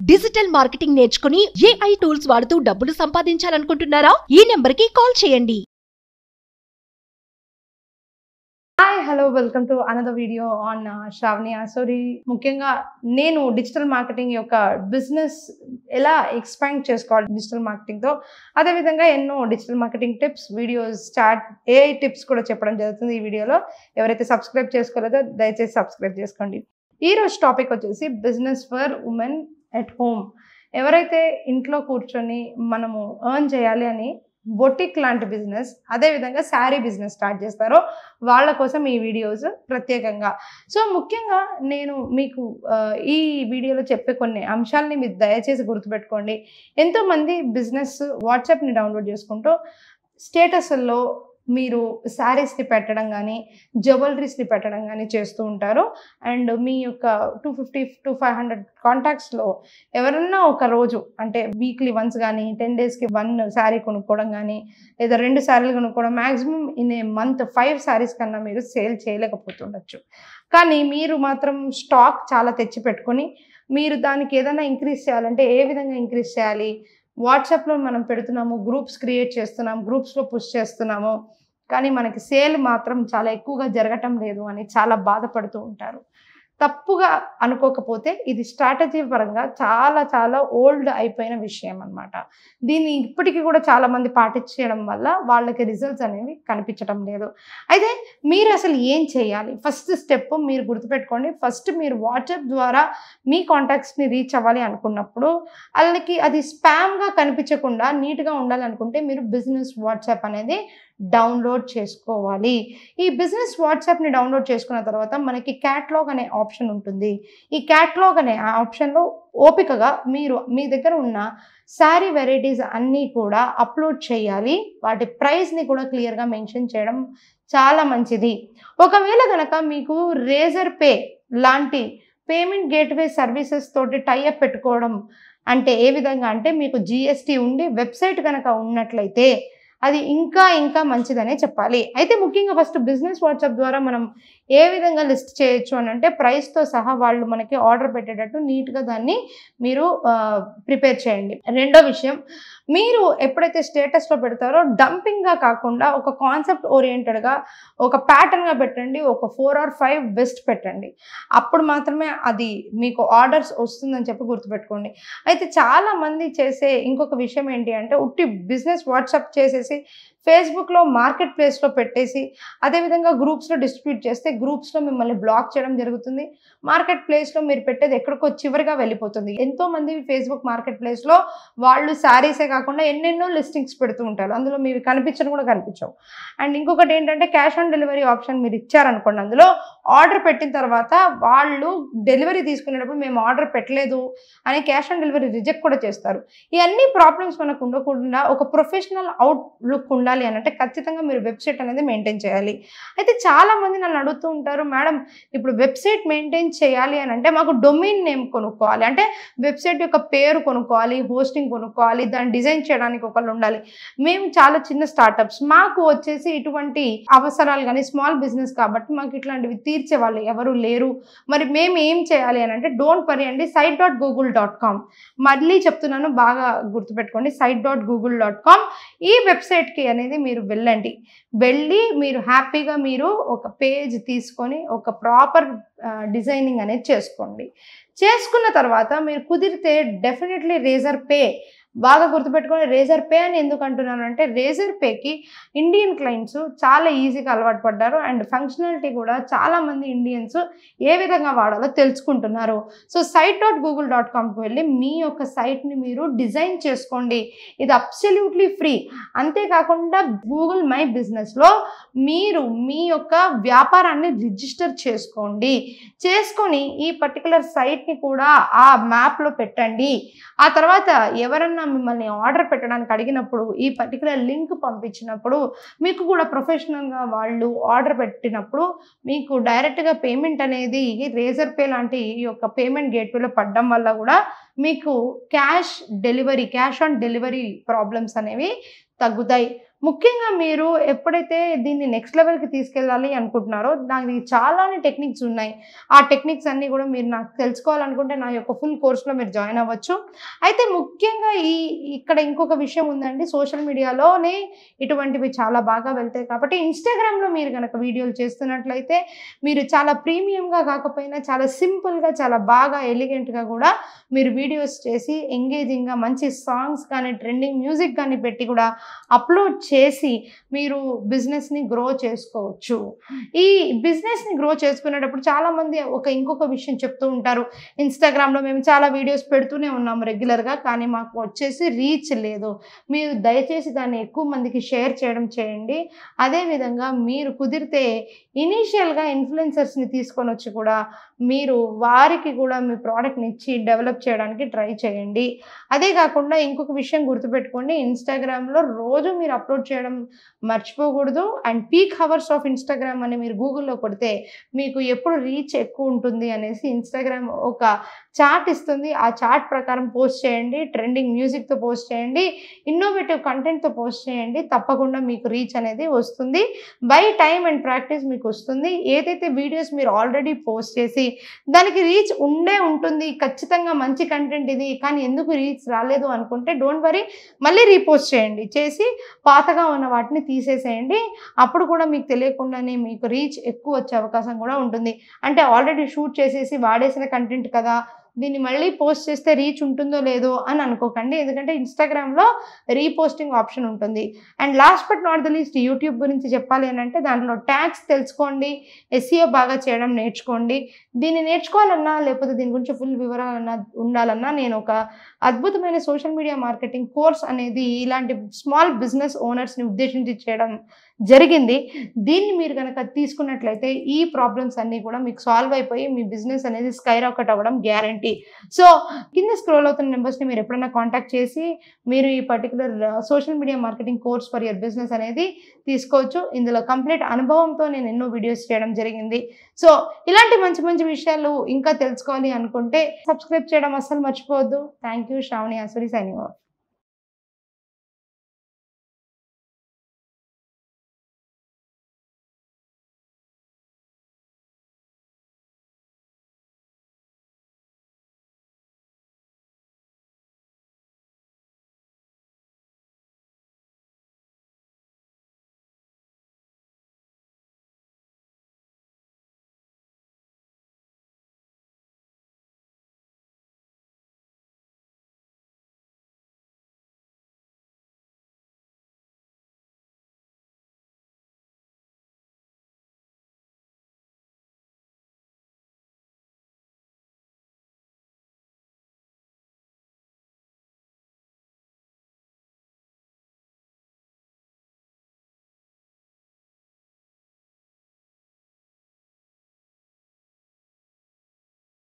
Digital marketing నేర్చుకుని AI tools వాడుతూ డబ్బులు సంపాదించాలనుకుంటున్నారా? ఈ నెంబర్కి కాల్ చేయండి. Hi hello welcome to another video on Sravani Asori. ముఖ్యంగా నేను డిజిటల్ మార్కెటింగ్ యొక్క బిజినెస్ ఎలా ఎక్స్పాండ్ చేసుకోవాలి డిజిటల్ మార్కెటింగ్తో, అదేవిధంగా ఎన్నో digital marketing tips videos AI tips కూడా చెప్పడం జరుగుతుంది ఈ వీడియోలో. ఎవరైతే సబ్స్క్రైబ్ చేసుకోలేదో దయచేసి సబ్స్క్రైబ్ చేసుకోండి. ఈరోజు టాపిక్ వచ్చేసి business for women at home. ఎవరైతే ఇంట్లో కూర్చొని మనము ఎర్న్ చేయాలి అని బొటిక్ లాంటి బిజినెస్, అదేవిధంగా శారీ బిజినెస్ స్టార్ట్ చేస్తారో వాళ్ళ కోసం ఈ వీడియోస్ ప్రత్యేకంగా. సో ముఖ్యంగా నేను మీకు ఈ వీడియోలో చెప్పే కొన్ని అంశాలని మీరు దయచేసి గుర్తుపెట్టుకోండి. ఎంతోమంది బిజినెస్ వాట్సాప్ని డౌన్లోడ్ చేసుకుంటూ స్టేటస్ల్లో మీరు శారీస్ని పెట్టడం కానీ జ్యువెలరీస్ని పెట్టడం కానీ చేస్తూ ఉంటారు. అండ్ మీ యొక్క 250 to 500 కాంటాక్ట్స్లో ఎవరన్నా ఒక రోజు అంటే వీక్లీ వన్స్ కానీ 10 డేస్కి 1 శారీ కొనుక్కోవడం కానీ లేదా 2 శారీలు కొనుక్కోవడం, maximum in a month 5 saris కన్నా మీరు సేల్ చేయలేకపోతుండొచ్చు. కానీ మీరు మాత్రం స్టాక్ చాలా తెచ్చి పెట్టుకొని మీరు దానికి ఏదైనా ఇంక్రీజ్ చేయాలంటే ఏ విధంగా ఇంక్రీజ్ చేయాలి, వాట్సాప్లో మనం పెడుతున్నాము, గ్రూప్స్ క్రియేట్ చేస్తున్నాము, గ్రూప్స్లో పుష్ చేస్తున్నాము, కానీ మనకి సేల్ మాత్రం చాలా ఎక్కువగా జరగటం లేదు అని చాలా బాధపడుతూ ఉంటారు. తప్పుగా అనుకోకపోతే ఇది స్ట్రాటజీ పరంగా చాలా చాలా ఓల్డ్ అయిపోయిన విషయం అన్నమాట. దీన్ని ఇప్పటికీ కూడా చాలామంది పాటించడం వల్ల వాళ్ళకి రిజల్ట్స్ అనేవి కనిపించడం లేదు. అయితే మీరు అసలు ఏం చేయాలి? ఫస్ట్ స్టెప్ మీరు గుర్తుపెట్టుకోండి. ఫస్ట్ మీరు వాట్సాప్ ద్వారా మీ కాంటాక్ట్స్ని రీచ్ అవ్వాలి అనుకున్నప్పుడు వాళ్ళకి అది స్పామ్గా కనిపించకుండా నీట్గా ఉండాలనుకుంటే మీరు బిజినెస్ వాట్సాప్ అనేది డౌన్లోడ్ చేసుకోవాలి. ఈ బిజినెస్ వాట్సాప్ని డౌన్లోడ్ చేసుకున్న తర్వాత మనకి క్యాటలాగ్ అనే ఆప్షన్ ఉంటుంది. ఈ క్యాటలాగ్ అనే ఆప్షన్లో ఓపికగా మీరు మీ దగ్గర ఉన్న శారీ వెరైటీస్ అన్నీ కూడా అప్లోడ్ చేయాలి. వాటి ప్రైస్ని కూడా క్లియర్గా మెన్షన్ చేయడం చాలా మంచిది. ఒకవేళ కనుక మీకు రేజర్ పే లాంటి పేమెంట్ గేట్వే సర్వీసెస్ తోటి టైఅప్ పెట్టుకోవడం అంటే ఏ విధంగా అంటే మీకు GST ఉండి వెబ్సైట్ కనుక ఉన్నట్లయితే అది ఇంకా మంచిదనే చెప్పాలి. అయితే ముఖ్యంగా ఫస్ట్ బిజినెస్ వాట్సాప్ ద్వారా మనం ఏ విధంగా లిస్ట్ చేయొచ్చు అని అంటే ప్రైస్తో సహా వాళ్ళు మనకి ఆర్డర్ పెట్టేటట్టు నీట్గా దాన్ని మీరు ప్రిపేర్ చేయండి. రెండో విషయం, మీరు ఎప్పుడైతే స్టేటస్లో పెడతారో డంపింగ్గా కాకుండా ఒక కాన్సెప్ట్ ఓరియంటెడ్గా ఒక ప్యాటర్న్గా పెట్టండి. ఒక 4 or 5 బెస్ట్ పెట్టండి. అప్పుడు మాత్రమే అది మీకు ఆర్డర్స్ వస్తుందని చెప్పి గుర్తుపెట్టుకోండి. అయితే చాలామంది చేసే ఇంకొక విషయం ఏంటి అంటే ఉట్టి బిజినెస్ వాట్సాప్ చేసేసి ఫేస్బుక్లో మార్కెట్ ప్లేస్లో పెట్టేసి అదేవిధంగా గ్రూప్స్లో డిస్ట్రిబ్యూట్ చేస్తే గ్రూప్స్లో మిమ్మల్ని బ్లాక్ చేయడం జరుగుతుంది. మార్కెట్ ప్లేస్లో మీరు పెట్టేది ఎక్కడికో చివరిగా వెళ్ళిపోతుంది. ఎంతోమంది ఫేస్బుక్ మార్కెట్ ప్లేస్లో వాళ్ళు శారీసే కాకుండా ఎన్నెన్నో లిస్టింగ్స్ పెడుతూ ఉంటారు. అందులో మీరు కనిపించవు. అండ్ ఇంకొకటి ఏంటంటే క్యాష్ ఆన్ డెలివరీ ఆప్షన్ మీరు ఇచ్చారనుకోండి, అందులో ఆర్డర్ పెట్టిన తర్వాత వాళ్ళు డెలివరీ తీసుకునేటప్పుడు మేము ఆర్డర్ పెట్టలేదు అని క్యాష్ ఆన్ డెలివరీ రిజెక్ట్ కూడా చేస్తారు. ఇవన్నీ ప్రాబ్లమ్స్ మనకు ఉండకుండా ఒక ప్రొఫెషనల్ అవుట్లుక్ ఉండాలి అని అంటే ఖచ్చితంగా మీరు వెబ్సైట్ అనేది మెయింటైన్ చేయాలి. అయితే చాలామంది నన్ను అడుగుతూ ఉంటారు, మేడం ఇప్పుడు వెబ్సైట్ మెయింటైన్ చేయాలి అని అంటే మాకు డొమైన్ నేమ్ కొనుక్కోవాలి, అంటే వెబ్సైట్ యొక్క పేరు కొనుక్కోవాలి, హోస్టింగ్ కొనుక్కోవాలి, దాన్ని డిజైన్ చేయడానికి ఒకళ్ళు ఉండాలి. మేము చాలా చిన్న స్టార్టప్స్, మాకు వచ్చేసి ఇటువంటి అవసరాలు కానీ స్మాల్ బిజినెస్ కాబట్టి మాకు ఇట్లాంటివి తీర్చే వాళ్ళు ఎవరు లేరు, మరి మేము ఏం చేయాలి అని అంటే డోంట్ వరీ అండి, site.google.com. మళ్ళీ చెప్తున్నాను, బాగా గుర్తుపెట్టుకోండి, site.google.com. ఈ వెబ్సైట్కి అనేది మీరు వెళ్ళి మీరు హ్యాపీగా మీరు ఒక పేజ్ తీసుకొని ఒక ప్రాపర్ డిజైనింగ్ అనేది చేసుకోండి. చేసుకున్న తర్వాత మీరు కుదిరితే డెఫినెట్లీ రేజర్ పే, బాగా గుర్తుపెట్టుకొని రేజర్ పే అని ఎందుకు అంటున్నాను అంటే రేజర్ పేకి ఇండియన్ క్లయింట్స్ చాలా ఈజీగా అలవాటు పడ్డారు. అండ్ ఫంక్షనాలిటీ కూడా చాలామంది ఇండియన్స్ ఏ విధంగా వాడాలో తెలుసుకుంటున్నారు. సో site.google.comకి వెళ్ళి మీ యొక్క సైట్ని మీరు డిజైన్ చేసుకోండి. ఇది అబ్సల్యూట్లీ ఫ్రీ. అంతేకాకుండా గూగుల్ మై బిజినెస్లో మీరు మీ యొక్క వ్యాపారాన్ని రిజిస్టర్ చేసుకొని ఈ పర్టికులర్ సైట్ని కూడా ఆ మ్యాప్లో పెట్టండి. ఆ తర్వాత ఎవరన్నా మిమ్మల్ని ఆర్డర్ పెట్టడానికి అడిగినప్పుడు ఈ పర్టికులర్ లింక్ పంపించినప్పుడు మీకు కూడా ప్రొఫెషనల్గా వాళ్ళు ఆర్డర్ పెట్టినప్పుడు మీకు డైరెక్ట్గా పేమెంట్ అనేది రేజర్ పే లాంటి ఈ యొక్క పేమెంట్ గేట్వేలో పడడం వల్ల కూడా మీకు క్యాష్ ఆన్ డెలివరీ ప్రాబ్లమ్స్ అనేవి తగ్గుతాయి. ముఖ్యంగా మీరు ఎప్పుడైతే దీన్ని నెక్స్ట్ లెవెల్కి తీసుకెళ్ళాలి అనుకుంటున్నారో దానికి చాలానే టెక్నిక్స్ ఉన్నాయి. ఆ టెక్నిక్స్ అన్నీ కూడా మీరు నాకు తెలుసుకోవాలనుకుంటే నా యొక్క ఫుల్ కోర్స్లో మీరు జాయిన్ అవ్వచ్చు. అయితే ముఖ్యంగా ఇక్కడ ఇంకొక విషయం ఉందండి. సోషల్ మీడియాలోనే ఇటువంటివి చాలా బాగా వెళ్తాయి కాబట్టి ఇన్స్టాగ్రామ్లో మీరు కనుక వీడియోలు చేస్తున్నట్లయితే మీరు చాలా ప్రీమియంగా కాకపోయినా చాలా సింపుల్గా చాలా బాగా ఎలిగెంట్గా కూడా మీరు వీడియోస్ చేసి ఎంగేజింగ్గా మంచి సాంగ్స్ కానీ ట్రెండింగ్ మ్యూజిక్ కానీ పెట్టి కూడా అప్లోడ్ చేసి మీరు బిజినెస్ని గ్రో చేసుకోవచ్చు. ఈ బిజినెస్ని గ్రో చేసుకునేటప్పుడు చాలామంది ఇంకొక విషయం చెప్తూ ఉంటారు. ఇన్స్టాగ్రామ్లో మేము చాలా వీడియోస్ పెడుతూనే ఉన్నాము రెగ్యులర్గా, కానీ మాకు వచ్చేసి రీచ్ లేదు. మీరు దయచేసి దాన్ని ఎక్కువ మందికి షేర్ చేయడం చేయండి. అదేవిధంగా మీరు కుదిరితే ఇనీషియల్గా ఇన్ఫ్లుయెన్సర్స్ని తీసుకొని వచ్చి కూడా మీరు వారికి కూడా మీ ప్రోడక్ట్ని ఇచ్చి డెవలప్ చేయడానికి ట్రై చేయండి. అదే కాకుండా ఇంకొక విషయం గుర్తుపెట్టుకోండి, ఇన్స్టాగ్రామ్లో రోజు మీరు అప్లోడ్ చేయడం మర్చిపోకూడదు. And peak hours of Instagram అని మీరు గూగుల్లో కొడితే మీకు ఎప్పుడు రీచ్ ఎక్కువ ఉంటుంది అనేసి ఇన్స్టాగ్రామ్ ఒక చార్ట్ ఇస్తుంది. ఆ చార్ట్ ప్రకారం పోస్ట్ చేయండి, ట్రెండింగ్ మ్యూజిక్తో పోస్ట్ చేయండి, ఇన్నోవేటివ్ కంటెంట్తో పోస్ట్ చేయండి. తప్పకుండా మీకు రీచ్ అనేది వస్తుంది. బై టైమ్ అండ్ ప్రాక్టీస్ మీకు వస్తుంది. ఏదైతే వీడియోస్ మీరు ఆల్రెడీ పోస్ట్ చేసి దానికి రీచ్ ఉంటుంది, ఖచ్చితంగా మంచి కంటెంట్ ఇది, కానీ ఎందుకు రీచ్ రాలేదు అనుకుంటే డోంట్ వరీ, మళ్ళీ రీపోస్ట్ చేయండి. చేసి పాతగా ఉన్న వాటిని తీసేసేయండి. అప్పుడు కూడా మీకు తెలియకుండానే మీకు రీచ్ ఎక్కువ వచ్చే అవకాశం కూడా ఉంటుంది. అంటే ఆల్రెడీ షూట్ చేసేసి వాడేసిన కంటెంట్ కదా, దీన్ని మళ్ళీ పోస్ట్ చేస్తే రీచ్ ఉంటుందో లేదో అని అనుకోకండి. ఎందుకంటే ఇన్స్టాగ్రామ్లో రీపోస్టింగ్ ఆప్షన్ ఉంటుంది. And last but not the least YouTube గురించి చెప్పాలి అని అంటే దాంట్లో ట్యాగ్స్ తెలుసుకోండి, SEO బాగా చేయడం నేర్చుకోండి. దీన్ని నేర్చుకోవాలన్నా లేకపోతే దీని గురించి ఫుల్ వివరాలన్నా ఉండాలన్నా నేను ఒక అద్భుతమైన సోషల్ మీడియా మార్కెటింగ్ కోర్స్ అనేది ఇలాంటి స్మాల్ బిజినెస్ ఓనర్స్ని ఉద్దేశించి చేయడం జరిగింది. దీన్ని మీరు కనుక తీసుకున్నట్లయితే ఈ ప్రాబ్లమ్స్ అన్నీ కూడా మీకు సాల్వ్ అయిపోయి మీ బిజినెస్ అనేది స్కై రాకెట్ అవ్వడం గ్యారంటీ. సో కింద స్క్రోల్ అవుతున్న నెంబర్స్ని మీరు ఎప్పుడైనా కాంటాక్ట్ చేసి మీరు ఈ particular social media marketing course for your business అనేది తీసుకోవచ్చు. ఇందులో కంప్లీట్ అనుభవంతో నేను ఎన్నో వీడియోస్ చేయడం జరిగింది. సో ఇలాంటి మంచి మంచి విషయాలు ఇంకా తెలుసుకోవాలి అనుకుంటే సబ్స్క్రైబ్ చేయడం అస్సలు మర్చిపోవద్దు. Thank you. Sravani Asuri signing of.